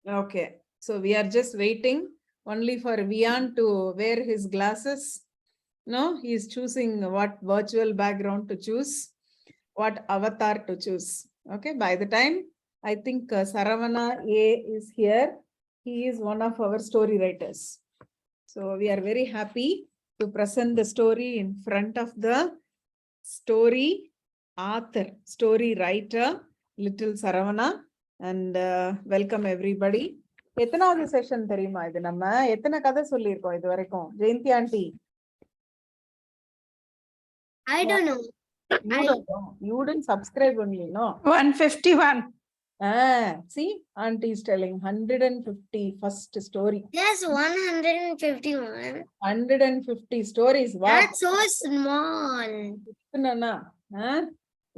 Okay. So we are just waiting only for Vian to wear his glasses. No, he is choosing what virtual background to choose, what avatar to choose. Okay. By the time I think Saravana A is here, he is one of our story writers. So we are very happy to present the story in front of the story author, story writer, little Saravana, and welcome everybody. எத்தனாவது session தெரியுமா இது? நம்ம எத்தனை கதை சொல்லியிருக்கோம் இது வரைக்கும்? Jayanthi aunty, I don't know. You didn't subscribe only, no? 151. See, auntie is telling 150 first story. Yes, 151. 150 stories. Wow. That's so small.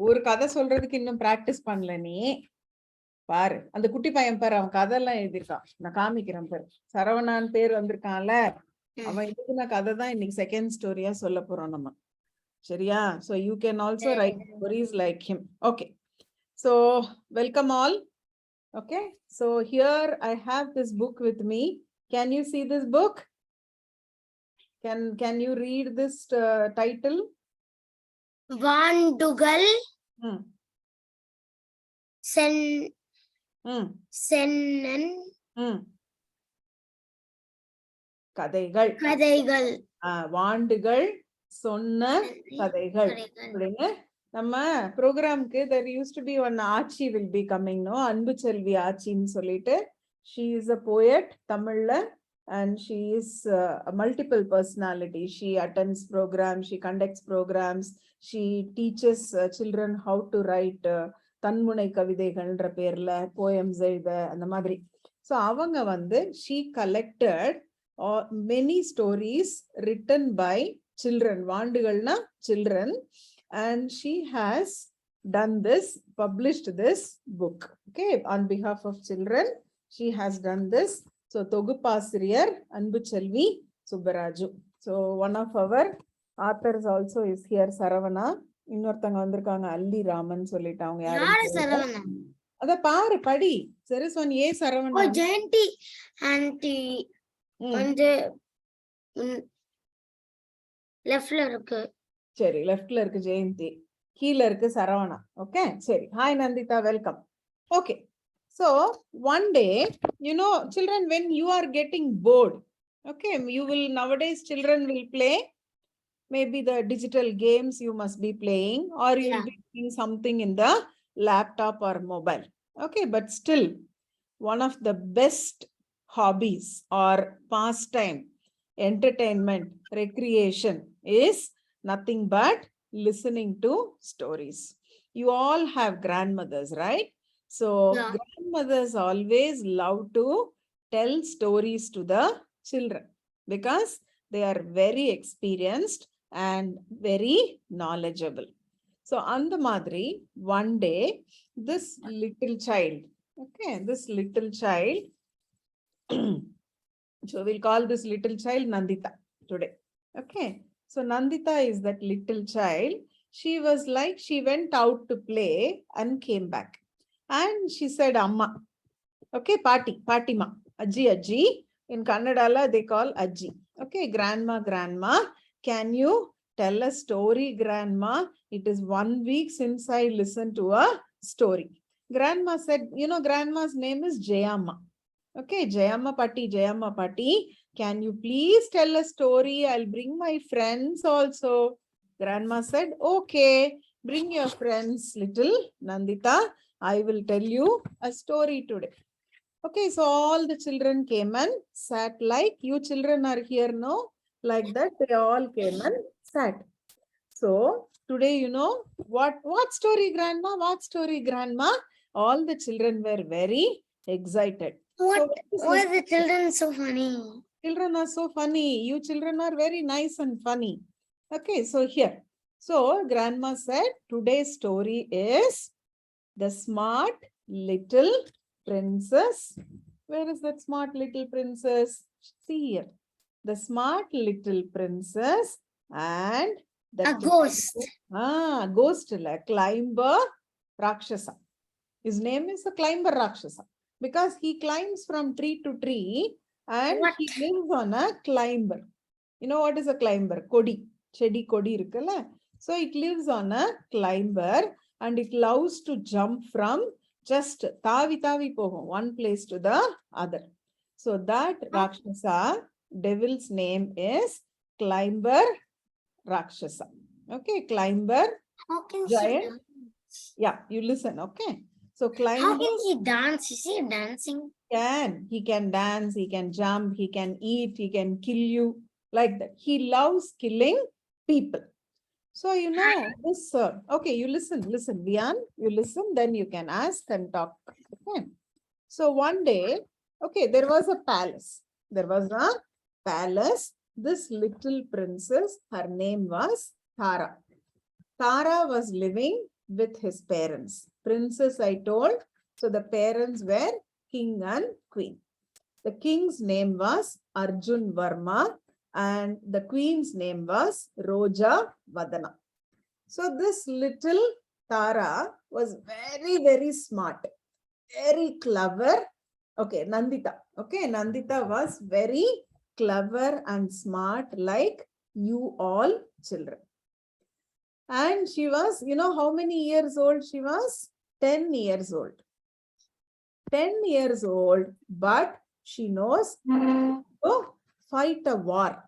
ஒரு கதை சொல்றதுக்கு இன்னும் பிராக்டிஸ் பண்ணல நீ. பாரு, அந்த குட்டி பையன் பாரு, அவன் கதையெல்லாம் எழுதிருக்கான். நான் காமிக்கிறேன் பாரு. சரவணான் பேர் வந்திருக்கான்ல, அவன் எழுதின கதை தான் இன்னைக்கு செகண்ட் ஸ்டோரியா சொல்ல போறோம் நம்ம. சரியா? So you can also write stories like him. Okay. So welcome all. Okay. So here I have this book with me. Can you see this book? Can you read this title? Vandugal. Sennan. கதைகள். கதைகள். வாண்டுகள் சொன்ன கதைகள் அப்படின்னு நம்ம ப்ரோக்ராம்க்கு there used to be one Aachi will be coming, no? Anbuselvi ஆச்சின்னு சொல்லிட்டு, she is a poet தமிழ்ல, and she is a multiple personality. She attends programs, she conducts programs, she teaches children how to write தன்முனை கவிதைகள்ன்ற பேர்ல poems எழுத அந்த மாதிரி. So அவங்க வந்து she collected many stories written by children, வாண்டுகள்னா children, and she has done this, published this book, okay, on behalf of children. She has done this. So தொகுப்பாசிரியர் Anbuselvi Subbaraju. So one of our authors also is here, Saravana. இன்னொருத்தங்க வந்திருக்காங்க, அல்லி ராமன் சொல்லிட்டு. அவங்க யாரு? அத பாரு, படி. there is one A Saravana. Oh, Jayanti aunty வந்து லெஃப்ட்ல இருக்கு. சரி, லெஃப்ட்ல இருக்கு ஜெயந்தி, கீழ இருக்கு சரவணா. ஓகே, சரி. Hi Nandita, welcome. Okay, so one day, you know, children, when you are getting bored, okay, you will, nowadays children will play maybe the digital games you must be playing, or you will be doing something in the laptop or mobile. Okay, but still one of the best hobbies or pastime, entertainment, recreation is nothing but listening to stories. You all have grandmothers, right? So grandmothers always love to tell stories to the children because they are very experienced and very knowledgeable. So அந்த மாதிரி one day this little child, okay, this little child, so we'll call this little child Nandita today. Okay, so Nandita is that little child. She was like, she went out to play and came back, and she said amma, okay, Patima, Ajji. In Kannada they call Ajji. Okay, grandma, can you tell a story, grandma? It is 1 week since I listened to a story. Grandma said, you know, grandma's name is Jayamma. Okay, Jayamma Patti, can you please tell a story? I'll bring my friends also. Grandma said, okay, bring your friends, little Nandita. I will tell you a story today. Okay, so all the children came and sat like you children are here now. Like that, they all came and sat. So today, you know, what story, grandma? What story, grandma? All the children were very excited. Why are the children so funny? Children are so funny. You children are very nice and funny. Okay, so here. So grandma said, today's story is The Smart Little Princess. Where is that smart little princess? See here. The Smart Little Princess and the ghost. Ghost, climber Rakshasa. His name is a climber Rakshasa. because he climbs from tree to tree and What? he lives on a climber. You know what is a climber? Kodi. Chedi kodi irukalla. So it lives on a climber and it loves to jump from just tavi pohum, one place to the other. So that Rakshasa, devil's name is Climber Rakshasa. Okay, Climber, How can he giant. dance? Yeah, you listen, okay. So How Climber can he dance? Is he dancing? he can dance, he can jump, he can eat, he can kill you, like that. He loves killing people. So, you know, this, okay, you listen, Vian, you listen, then you can ask and talk. Okay. So one day, okay, there was a palace. There was a palace. This little princess, her name was Tara. Tara was living with his parents. Princess, I told. So the parents were king and queen. The king's name was Arjun Varma and the queen's name was Roja Vadana. So this little Tara was very, very smart, very clever. Okay, Nandita. Okay, Nandita was very clever and smart like you all children. And she was, you know, how many years old she was? 10 years old. 10 years old, but she knows to fight a war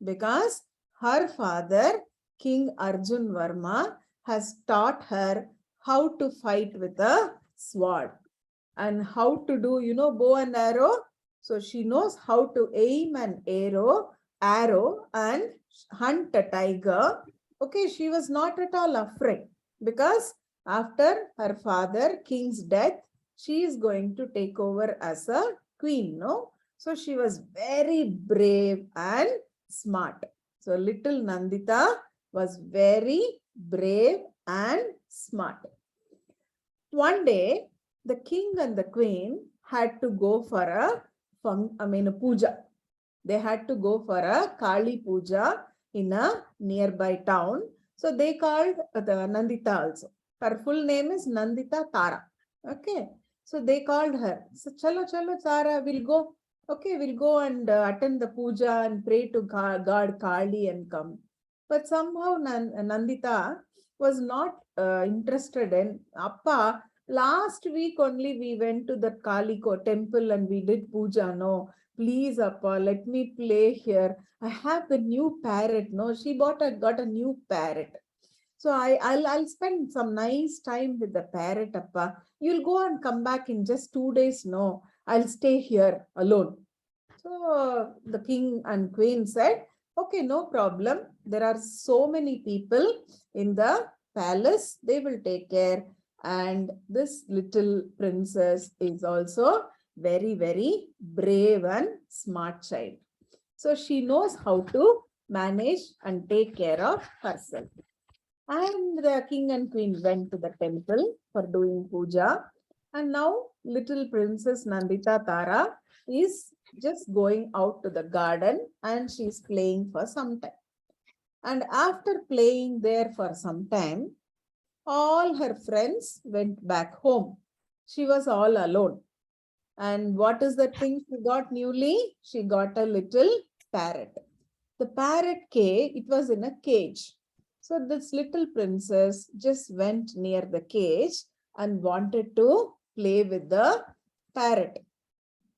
because her father, King Arjun Varma, has taught her how to fight with a sword and how to do, you know, bow and arrow. So she knows how to aim an arrow and hunt a tiger. Okay, she was not at all afraid because after her father, king's death, she is going to take over as a queen, no? So she was very brave and smart. So little Nandita was very brave and smart. One day, the king and the queen had to go for a puja. They had to go for a Kali puja in a nearby town. So they called the Nandita also. Her full name is Nandita Tara. Okay. So they called her. So chalo Tara, we'll go. Okay, we'll go and attend the puja and pray to God Kali and come. But somehow Nandita was not interested in Appa. Last week only we went to the Kaliko temple and we did puja. No, please Appa, let me play here. I have the new parrot. No, she got a new parrot. So I'll spend some nice time with the parrot, Appa. You'll go and come back in just 2 days. No, I'll stay here alone. So the king and queen said, okay, no problem. There are so many people in the palace. They will take care. And this little princess is also very, very brave and smart child. So she knows how to manage and take care of herself. And the king and queen went to the temple for doing puja. And now little princess Nandita Tara is just going out to the garden and she's playing for some time. And after playing there for some time, all her friends went back home. She was all alone. And what is the thing she got newly? She got a little parrot. The parrot it was in a cage. So this little princess just went near the cage and wanted to play with the parrot.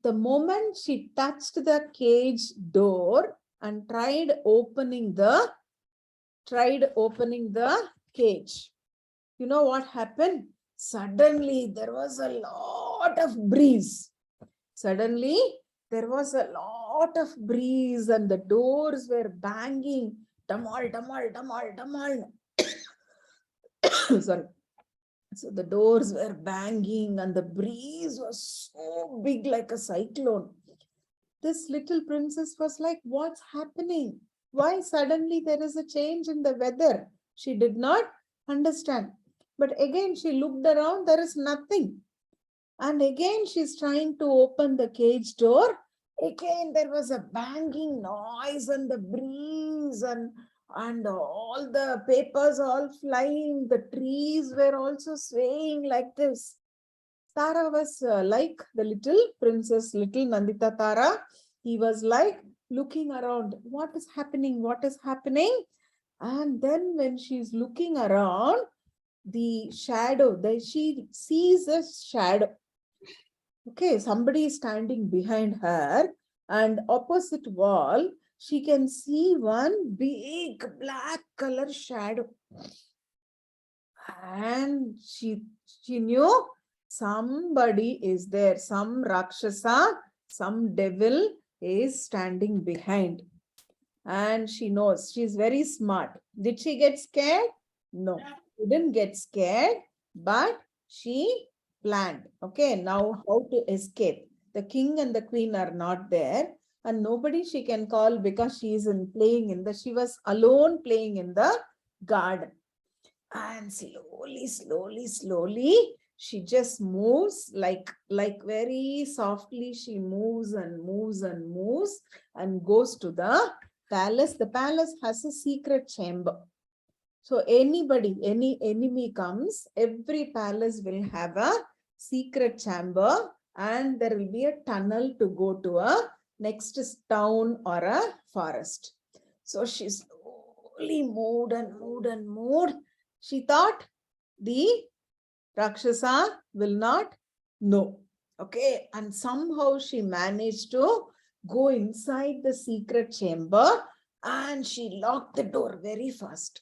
The moment she touched the cage door and tried opening the cage, you know what happened? Suddenly there was a lot of breeze. Suddenly there was a lot of breeze and the doors were banging. Tamal. Sorry. So the doors were banging and the breeze was so big like a cyclone. This little princess was like, what's happening? Why suddenly there is a change in the weather? She did not understand. But again, she looked around, there is nothing. And again, she's trying to open the cage door. Again, there was a banging noise and the breeze and all the papers all flying. The trees were also swaying like this. Tara was like the little princess, little Nandita Tara. He was like looking around. What is happening? What is happening? And then when she's looking around, the shadow, she sees a shadow. Okay, somebody is standing behind her, and opposite wall, she can see one big black color shadow. And she knew somebody is there, some Rakshasa, some devil is standing behind. And she knows, she's very smart. Did she get scared? No, she didn't get scared, but she planned. Okay, now how to escape? The king and the queen are not there, and nobody she can call because she is she was alone playing in the garden. And slowly, she just moves like very softly. She moves and goes to the palace. The palace has a secret chamber. So anybody, any enemy comes, every palace will have a secret chamber, and there will be a tunnel to go to a next town or a forest. So she slowly moved and moved. She thought the Rakshasa will not know. Okay, and somehow she managed to go inside the secret chamber, and she locked the door very fast.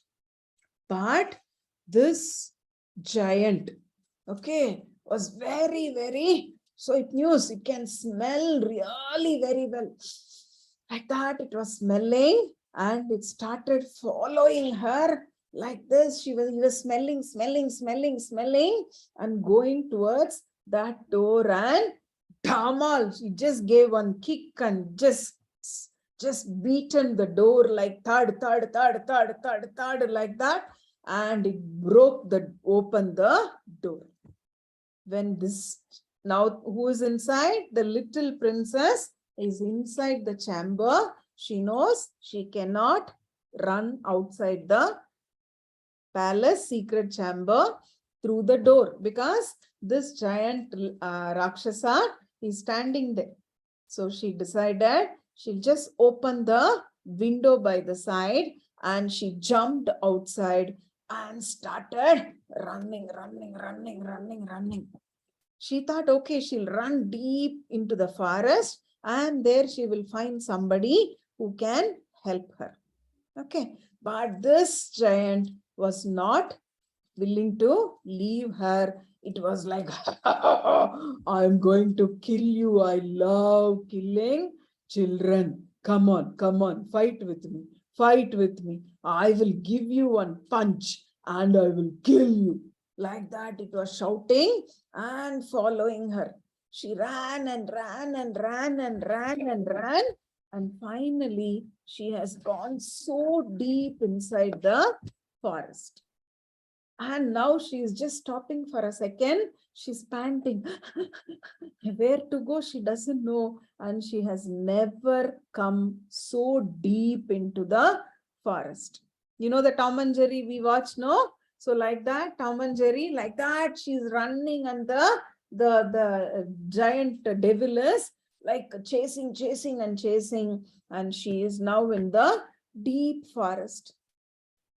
But this giant, okay, was very, so it knew it can smell really very well. Like that, it was smelling, and it started following her like this. He was smelling, and going towards that door, and Dhamal, she just gave one kick and just beaten the door like thud, like that, and it opened the door. When this, now who is inside? The little princess is inside the chamber. She knows she cannot run outside the palace secret chamber through the door because this giant Rakshasa is standing there. So she decided she'll just open the window by the side, and she jumped outside and started running. She thought, okay, she'll run deep into the forest, and there she will find somebody who can help her. Okay, but this giant was not willing to leave her. It was like, I'm going to kill you. I love killing children. Come on, fight with me. I will give you one punch and I will kill you. Like that, it was shouting and following her. She ran, and finally she has gone so deep inside the forest. And now she is just stopping for a second. She's panting. Where to go? She doesn't know. And she has never come so deep into the forest. You know the Tom and Jerry we watch, no? So like that, Tom and Jerry, like that, she's running, and the giant devil is like chasing, and she is now in the deep forest.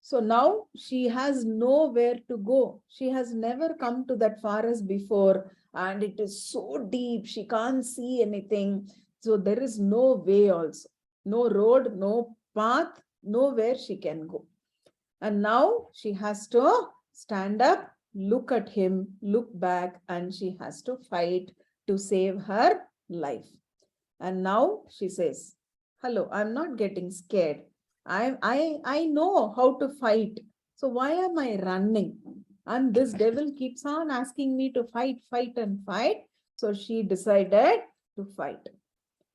So now she has nowhere to go. She has never come to that forest before, and it is so deep. She can't see anything. So there is no way also. No road, no path, nowhere she can go. And now she has to stand up, look at him, look back, and she has to fight to save her life. And now she says, hello, I'm not getting scared. I know how to fight. So why am I running? And this devil keeps on asking me to fight. So she decided to fight.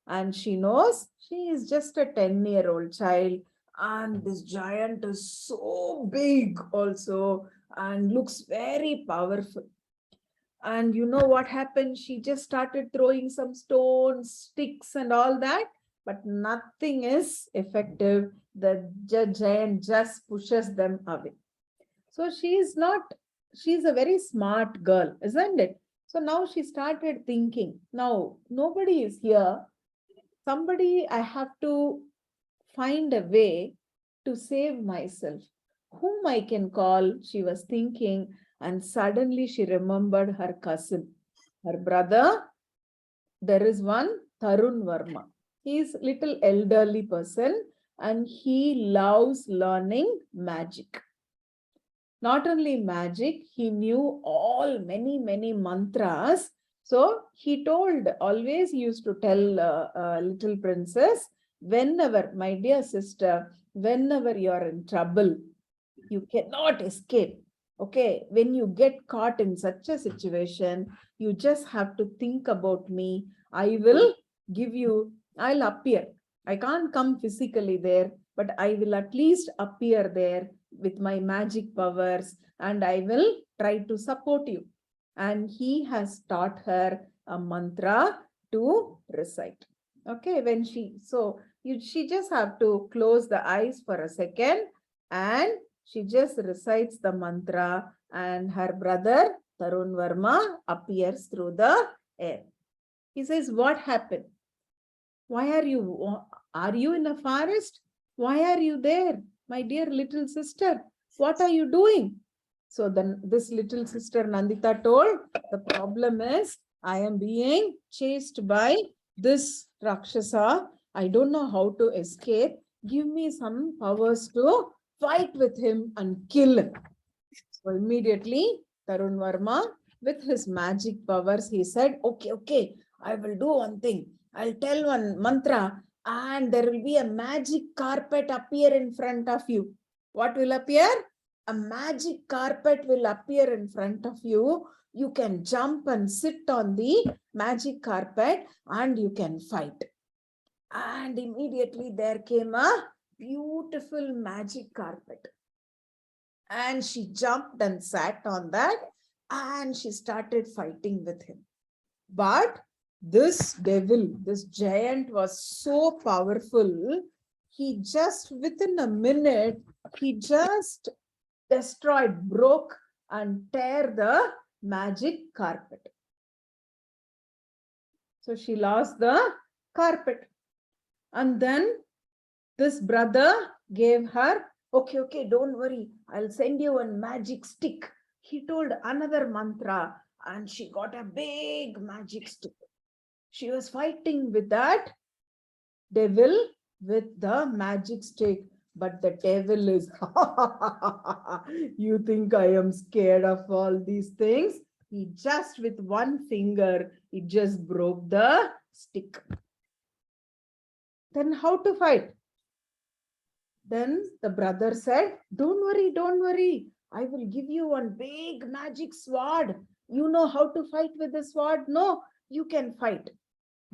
And she knows she is just a 10-year-old child. And this giant is so big also and looks very powerful. And you know what happened? She just started throwing some stones, sticks, and all that, but nothing is effective. The giant just pushes them away. So she's a very smart girl, isn't it? So now she started thinking, now nobody is here. Somebody, I have to find a way to save myself. Whom I can call, she was thinking, and suddenly she remembered her cousin, her brother. There is one Tarun Verma. He is little elderly person and he loves learning magic. Not only magic, he knew all many mantras. So he told, always used to tell little princess, whenever, my dear sister, whenever you are in trouble, you cannot escape. Okay, when you get caught in such a situation, you just have to think about me. I will give you, I'll appear. I can't come physically there, but I will at least appear there with my magic powers and I will try to support you. And he has taught her a mantra to recite. Okay, when she just have to close the eyes for a second and she just recites the mantra and her brother Tarun Verma appears through the air. He says, what happened? Why are you in a forest? Why are you there? My dear little sister, what are you doing? So then this little sister Nandita told, the problem is I am being chased by this Rakshasa. I don't know how to escape. Give me some powers to fight with him and kill him. So immediately Tarun Verma, with his magic powers, he said, okay, I will do one thing. I'll tell one mantra and there will be a magic carpet appear in front of you. What will appear? A magic carpet will appear in front of you. You can jump and sit on the magic carpet and you can fight. And immediately there came a beautiful magic carpet. And she jumped and sat on that and she started fighting with him. But this devil, this giant was so powerful, he just within a minute, he just destroyed, broke and tear the magic carpet. So she lost the carpet. And then this brother gave her, okay, don't worry, I'll send you a magic stick. He told another mantra and she got a big magic stick. She was fighting with that devil with the magic stick. But the devil is, you think I am scared of all these things? He just with one finger, he just broke the stick. Then how to fight? Then the brother said, don't worry. I will give you one big magic sword. You know how to fight with the sword? No, you can fight.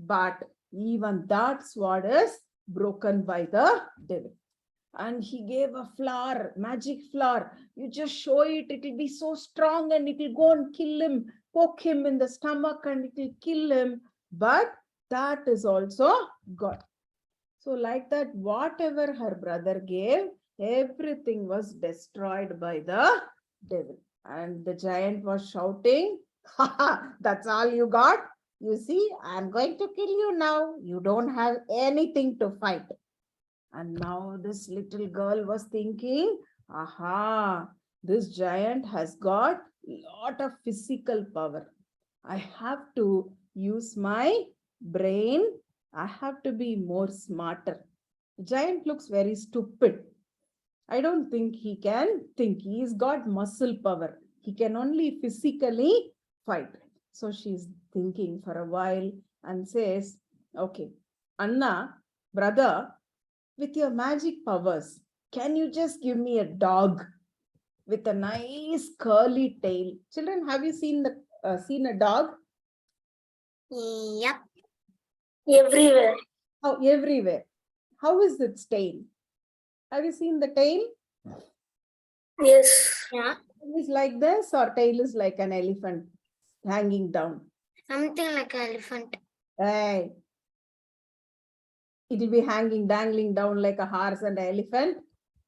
But even that sword is broken by the devil. And he gave a flower, magic flower. You just show it, it will be so strong and it will go and kill him, poke him in the stomach and it will kill him. But that is also God. So like that, whatever her brother gave, everything was destroyed by the devil. And the giant was shouting, that's all you got? You see, I'm going to kill you now. You don't have anything to fight. And now this little girl was thinking, aha, this giant has got a lot of physical power. I have to use my brain. I have to be more smarter. The giant looks very stupid. I don't think he can think. He's got muscle power. He can only physically fight. So she's thinking for a while and says, okay, Anna, brother, with your magic powers, can you just give me a dog with a nice curly tail? Children, have you seen a dog? Yep. Everywhere. Oh, everywhere. How is its tail? Have you seen the tail? Yes. Yeah. It is like this, or tail is like an elephant hanging down? Something like an elephant. Hey. It will be hanging, dangling down like a horse and an elephant.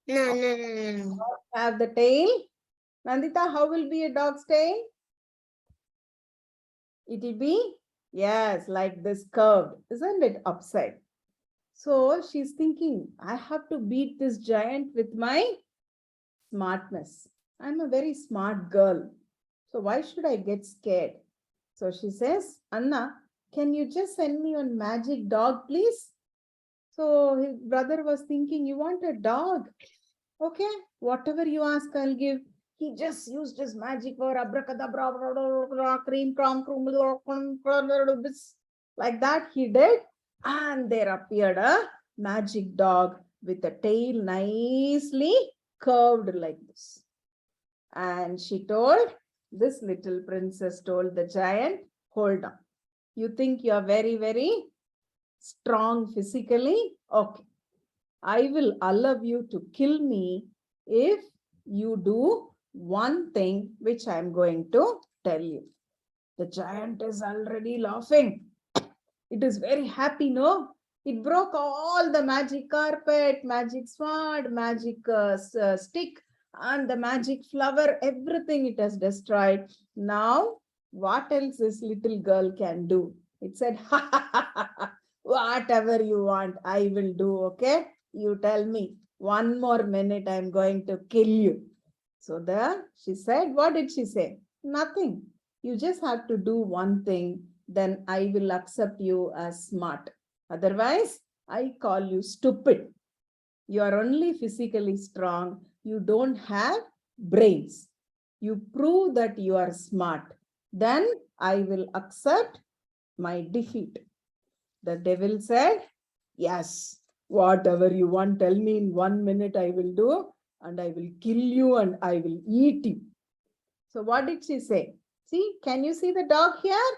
No. Have the tail. Nandita, how will be a dog's tail? It will be, yes, like this curved, isn't it? Upside. So she's thinking, I have to beat this giant with my smartness. I'm a very smart girl. So why should I get scared? So she says, Anna, can you just send me one magic dog, please? So his brother was thinking, you want a dog? Okay, whatever you ask, I'll give. He just used his magic word, abracadabra, cream, crom, like that he did. And there appeared a magic dog with a tail nicely curved like this. And she told, this little princess told the giant, hold on. You think you are very, very strong physically? Okay. I will allow you to kill me if you do one thing which I am going to tell you. The giant is already laughing. It is very happy, no? It broke all the magic carpet, magic sword, magic stick, and the magic flower, everything it has destroyed. Now, what else this little girl can do? It said, whatever you want, I will do, okay? You tell me, 1 more minute, I'm going to kill you. So she said, what did she say? Nothing. You just have to do one thing, then I will accept you as smart. Otherwise, I call you stupid. You are only physically strong. You don't have brains. You prove that you are smart. Then I will accept my defeat. The devil said, yes, whatever you want, tell me in 1 minute I will do, and I will kill you and I will eat you. So what did she say? See, can you see the dog here?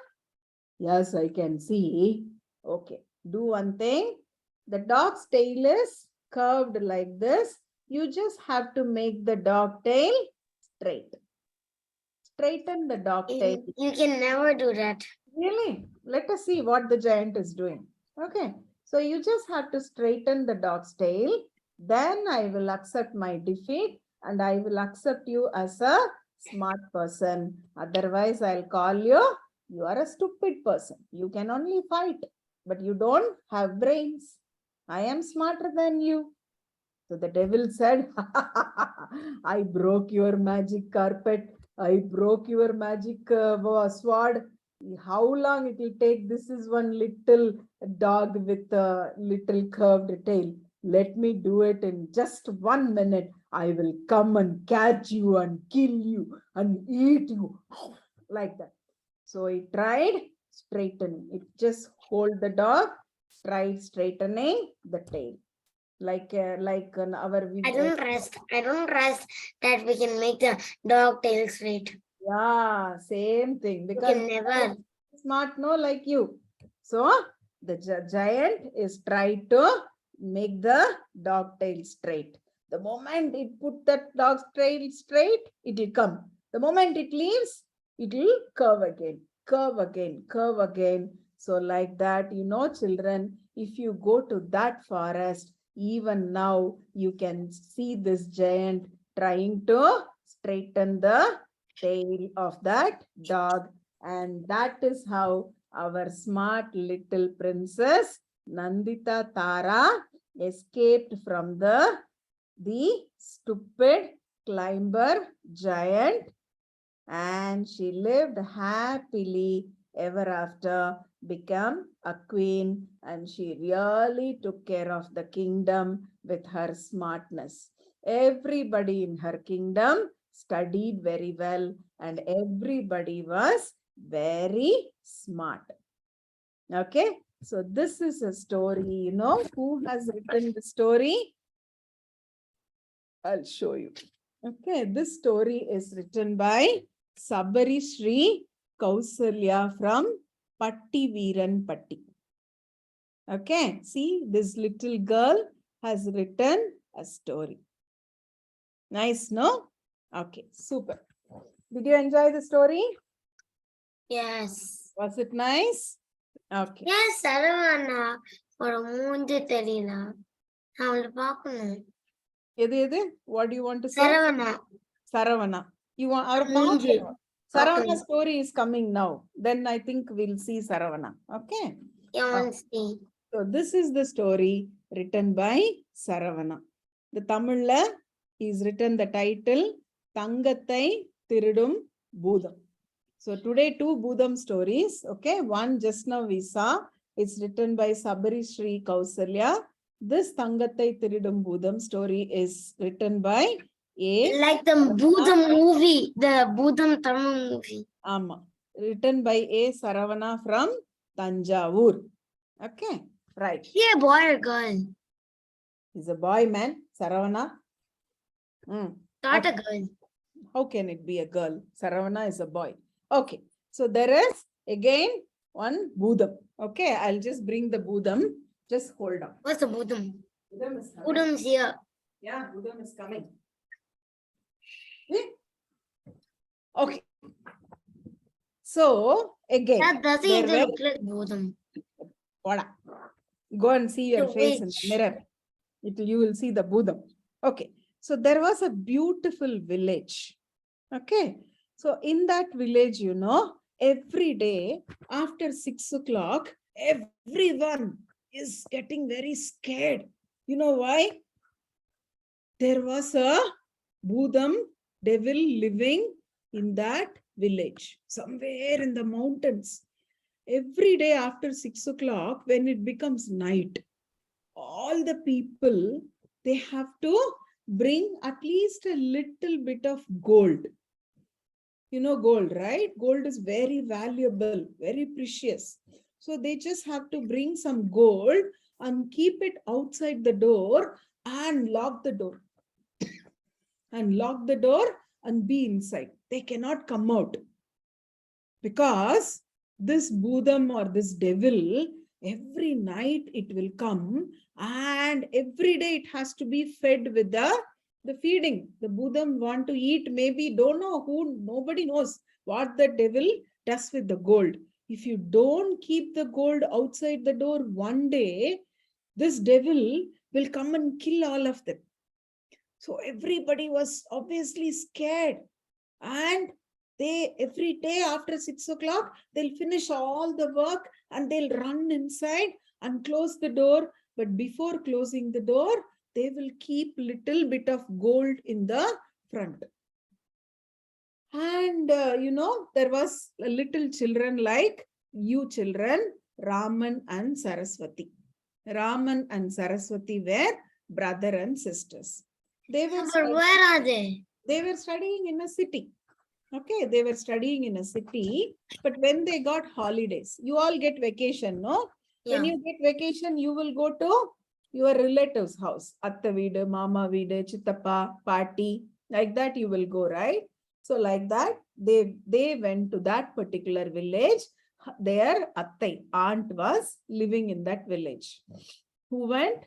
Yes, I can see. Okay, do one thing. The dog's tail is curved like this. You just have to make the dog tail straight. Straighten the dog tail. You can never do that. Really? Let us see what the giant is doing. Okay, so you just have to straighten the dog's tail. Then I will accept my defeat and I will accept you as a smart person. Otherwise, I'll call you are a stupid person. You can only fight, but you don't have brains. I am smarter than you. So the devil said, I broke your magic carpet. I broke your magic sword. How long it will take? This is one little dog with a little curved tail. Let me do it in just 1 minute. I will come and catch you and kill you and eat you. Like that. So he tried straightening. It just hold the dog, tried straightening the tail. Like our I don't trust that we can make the dog tail straight. yeah, same thing, because we can never. Smart, no, like you. So the giant is trying to make the dog tail straight. The moment it put that dog's tail straight, it will come. The moment it leaves, it will curve again, curve again, curve again. So like that, children, if you go to that forest, even now you can see this giant trying to straighten the tail of that dog. And that is how our smart little princess Nandita Tara escaped from the stupid climber giant, and she lived happily ever after, become a queen, and she really took care of the kingdom with her smartness. Everybody in her kingdom studied very well and everybody was very smart. Okay, so this is a story, who has written the story? I'll show you. Okay, this story is written by Sabarisri Kousalya from Pattiveeranpatti. Okay, see, this little girl has written a story. Nice, no? Okay, super. Did you enjoy the story? Yes. Was it nice? Okay. Yes, Saravana. ஒரு மூஞ்சி தெரியல அவளை பார்க்கணும். எது? What do you want to say? Saravana. Saravana. You want our மூஞ்சி. Saravana story is coming now. Then I think we'll see Saravana. Okay. So this is the story written by Saravana. The Tamil is written the title Thangattai Tirudum Bhudam. So today 2 Bhudam stories. Okay. One just now we saw. It's written by Sabarisri Kousalya. This Thangattai Tirudum Bhudam story is written by like the Bhudam movie, the Bhudam Tamil movie. Written by A Saravana from Thanjavur. Okay, right. Yeah, boy or girl? He's a boy, man. Saravana. Not a girl. How can it be a girl? Saravana is a boy. Okay, so there is again one Bhudam. Okay, I'll just bring the Bhudam. Just hold on. What's the Bhudam? Bhudam is coming. Bhudam's here. Yeah, Bhudam is coming. Okay. So again, That doesn't even look like Bhudam. Go and see your face in the mirror. You will see the Bhudam. Okay. So there was a beautiful village. Okay. So in that village, you know, every day after 6 o'clock, everyone is getting very scared. You know why? There was a Bhudam devil living in that village, somewhere in the mountains. Every day after 6 o'clock, when it becomes night, all the people, they have to bring at least a little bit of gold. You know gold, right? Gold is very valuable, very precious. So they just have to bring some gold and keep it outside the door and lock the door. And lock the door and be inside. They cannot come out. Because this Bhudam or this devil, every night it will come and every day it has to be fed with the feeding. The Bhudam want to eat, maybe don't know who, nobody knows what the devil does with the gold. If you don't keep the gold outside the door, one day this devil will come and kill all of them. So everybody was obviously scared. And they every day after 6 o'clock, they'll finish all the work and they'll run inside and close the door. But before closing the door, they will keep little bit of gold in the front. And you know, there was a little children like you children, Raman and Saraswati. Raman and Saraswati were brother and sisters. They were where are they? They were studying in a city. Okay, they were studying in a city, but when they got holidays, you all get vacation, no? Yeah. When you get vacation, you will go to your relative's house. Atta veedu, mama veedu, chittappa, party, like that you will go, right? So like that, they went to that particular village. Their attai, aunt, was living in that village. Who went?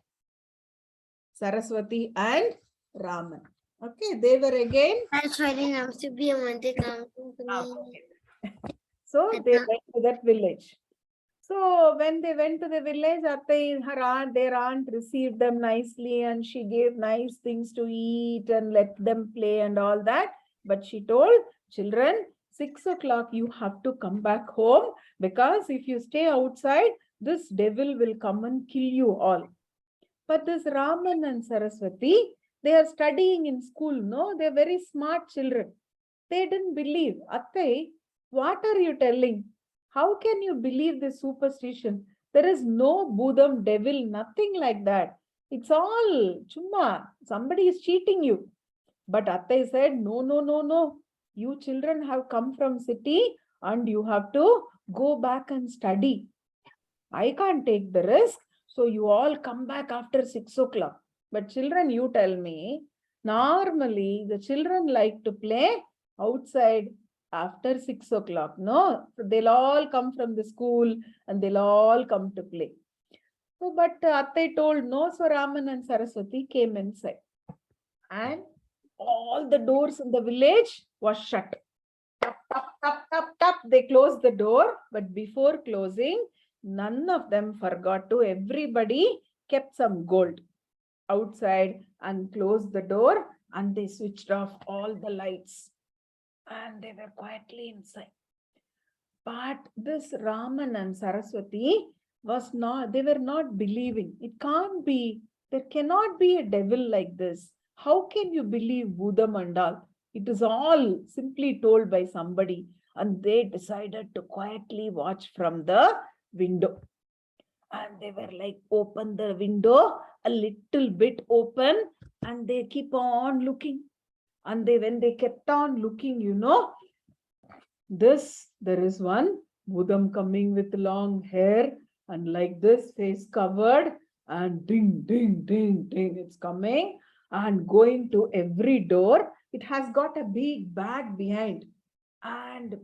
Saraswati and Raman. Okay, they were again. That's why they have to be a Monday. So they went to that village. So when they went to the village, their aunt received them nicely and she gave nice things to eat and let them play and all that. But she told children, 6 o'clock you have to come back home, because if you stay outside, this devil will come and kill you all. But this Raman and Saraswati, they are studying in school, no? They're very smart children. They didn't believe. Attai, what are you telling? How can you believe this superstition? There is no Bhudam, devil, nothing like that. It's all chumma. Somebody is cheating you. But Attai said, no. You children have come from city and you have to go back and study. I can't take the risk. So you all come back after 6 o'clock. But children, you tell me, normally the children like to play outside after 6 o'clock. No, so they'll all come from the school and they'll all come to play. So, but Attai told no, so Raman and Saraswati came inside. And all the doors in the village was shut. Tap. They closed the door, but before closing, none of them forgot to. Everybody kept some gold outside and closed the door and they switched off all the lights. and they were quietly inside. But this Raman and Saraswati they were not believing. It can't be, there cannot be a devil like this. How can you believe Bhudam and all? It is all simply told by somebody. And they decided to quietly watch from the window. And they were like, open the window a little bit open, and they keep on looking. And when they kept on looking, there is one Budam coming with long hair and like this, face covered, and ding, ding, ding, ding, it's coming and going to every door. It has got a big bag behind and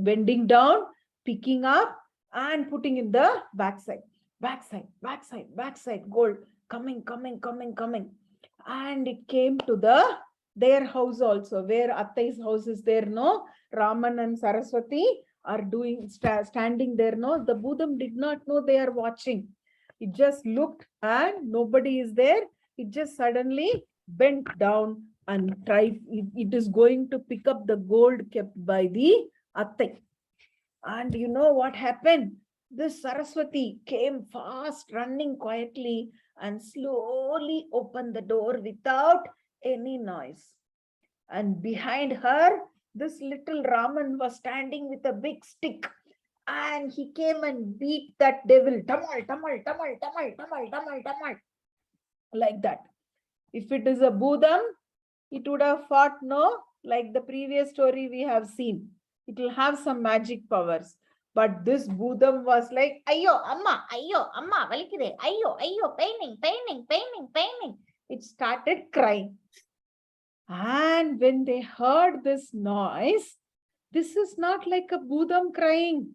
bending down, picking up and putting in the backside, gold, coming. And it came to their house also, where Attai's house is there, no? Raman and Saraswati are standing there, no? The Budam did not know they are watching. It just looked and nobody is there. It just suddenly bent down and tried. It is going to pick up the gold kept by the Attai. And you know what happened? This Saraswati came fast, running quietly, and slowly opened the door without any noise. And behind her, this little Raman was standing with a big stick, and he came and beat that devil, tamal, like that. If it is a Budam, it would have fought, no, like the previous story we have seen. It will have some magic powers. But this Budam was like, ayyo, amma, valikide, ayyo, paining. It started crying. And when they heard this noise, this is not like a Budam crying,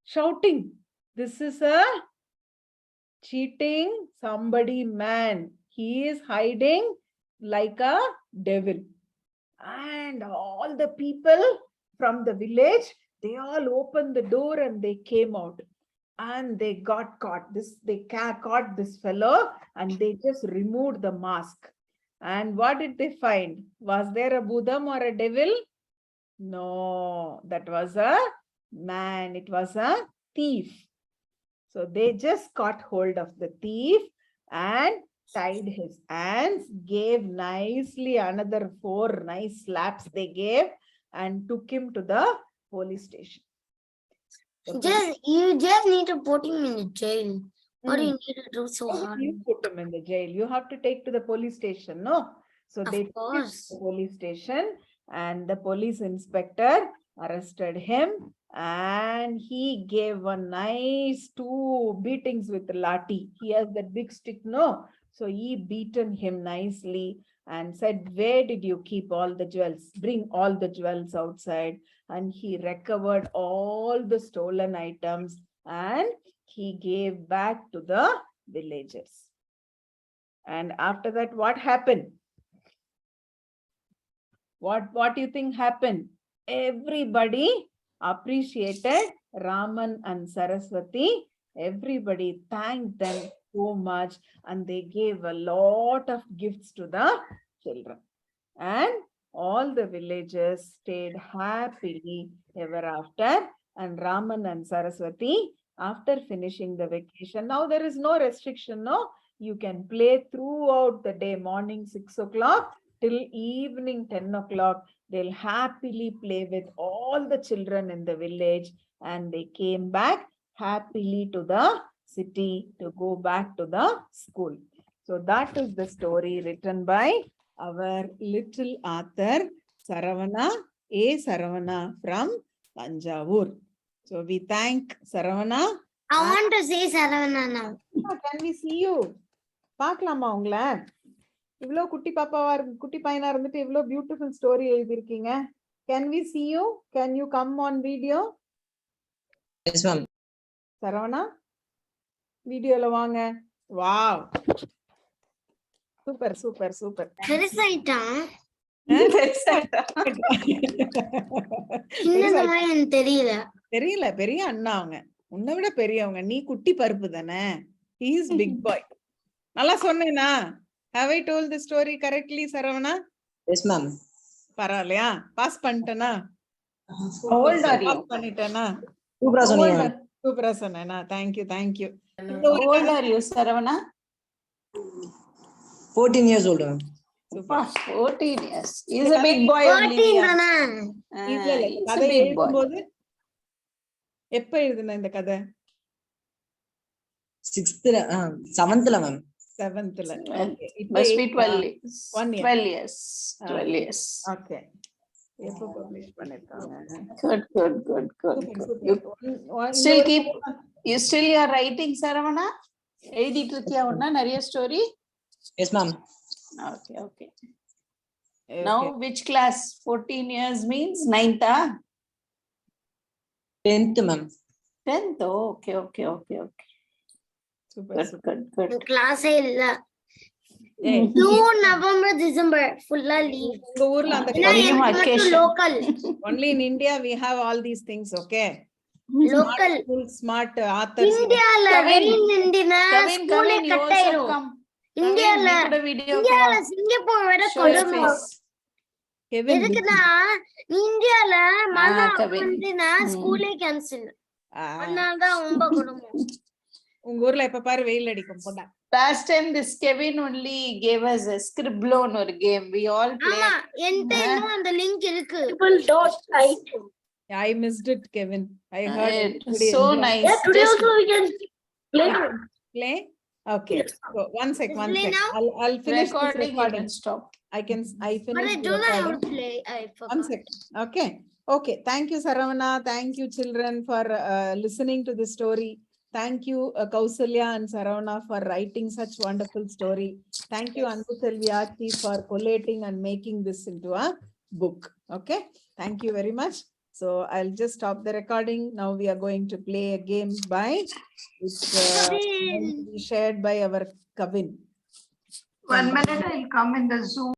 shouting. This is a cheating somebody man. He is hiding like a devil. And all the people from the village, they all opened the door and they came out. And they got caught. They caught this fellow and they just removed the mask. And what did they find? Was there a Budam or a devil? No, that was a man. It was a thief. So they just caught hold of the thief and tied his hands, gave nicely another 4 nice slaps they gave, and took him to the police station. You just need to put him in the jail. What do you need to do so hard? You put him in the jail. You have to take to the police station, no? So they took him to the police station, and the police inspector arrested him, and he gave a nice 2 beatings with the lati. He has that big stick, no? So he beaten him nicely and said, where did you keep all the jewels? Bring all the jewels outside. And he recovered all the stolen items and he gave back to the villagers. And after that, what happened? What do you think happened? Everybody appreciated Raman and Saraswati. Everybody thanked them so much, and they gave a lot of gifts to the children. And all the villagers stayed happily ever after. And Raman and Saraswati, after finishing the vacation, now there is no restriction, no? You can play throughout the day, morning 6 o'clock till evening 10 o'clock. They'll happily play with all the children in the village, and they came back happily to the city to go back to the school. So that is the story written by our little author, Saravana, A Saravana from Thanjavur. So we thank Saravana. I want to say Saravana now. Can we see you? Paakalama ungla. Ivlo kutti papavar kutti paina irundittu ivlo beautiful story எழுதிருக்கீங்க. Can we see you? Can you come on video? Yes, ma'am. Saravana, video la vaanga. Wow. Super. பெருசாயிட்டா தெரியல, பெரிய அண்ணா அவங்க, உன்னை விட பெரியவங்க. நீ குட்டி பருப்பு தானே. He is big boy. நல்லா சொன்னேனா? Have I told the story correctly, Saravana? Yes, ma'am. பரவாயில்லையா? பாஸ் பண்ணிட்டேனா? How old are you? Pass பண்ணிட்டேனா? Super சொன்னீங்க ma'am. சூப்பரா சொன்னேனா? Thank you. How old are you, Saravana? 14 years old ma'am. Super. 14 years. He's a big boy only. 14 Riya. தானே? இல்ல இல்ல He's a கதை big boy. எழுதும்போது எப்ப எழுதுன இந்த கதை? 6th 7th ma'am. 7th ல. Okay. இப்ப Must be 8 12 years. 1 year. 12 years. 12 years. Okay. எப்ப பப்ளிஷ் பண்ணிருக்காங்க? Good. Super. You இந்த still ஒரு keep, you still are writing, Saravana? எழுதிட்டு இருக்கியா ஒண்ணா நிறைய story? Yes ma'am. Okay. Okay. Now which class? 14 years means 9th, 10th ma'am. 10th. Okay. Super. Good. கிளாஸே இல்ல. ஏய், ஜூன் நவம்பர் டிசம்பர் ஃபுல்லா லீவ். உங்க ஊர்ல அந்த Only vacation. Local only in India we have all these things, okay? Local Smart authors. இந்தியால Kavin. வெயில் நின்றுனா Kavin, ஸ்கூலே you cut also ஆயிரும். come. இந்தியால Kavin, make a video. இந்தியால சிங்கப்பூர் விட Show your கொடுமை. face. Kevin. எதுக்குன்னா இந்தியால மழை Kavin. வந்துனா ஸ்கூலே கேன்சல். அதனாலதான் ரொம்ப கொடுமை. உங்க ஊர்ல எப்ப பாரு வெயில் அடிக்கும் போடா. Last time this Kevin only gave us a scribblown or game. We all ஆமா played. என்கிட்ட இன்னும் அந்த லிங்க் இருக்கு. I missed it, Kevin. I heard It was everybody so enjoyed. nice. Just Play. Okay. So one sec. Play now? I'll finish this recording, you recording. can stop. I But finish I the don't know how recording. to play. I One forgot. second. Okay. Thank you, Saravana. Thank you, children, for listening to the story. Thank you, Kousalya and Saravana, for writing such wonderful story. Thank you, Anbuchelvi for collating and making this into a book. Okay. Thank you very much. So I'll just stop the recording. Now we are going to play a game which Kavin. will be shared by our Kavin. One minute, I'll come in the Zoom.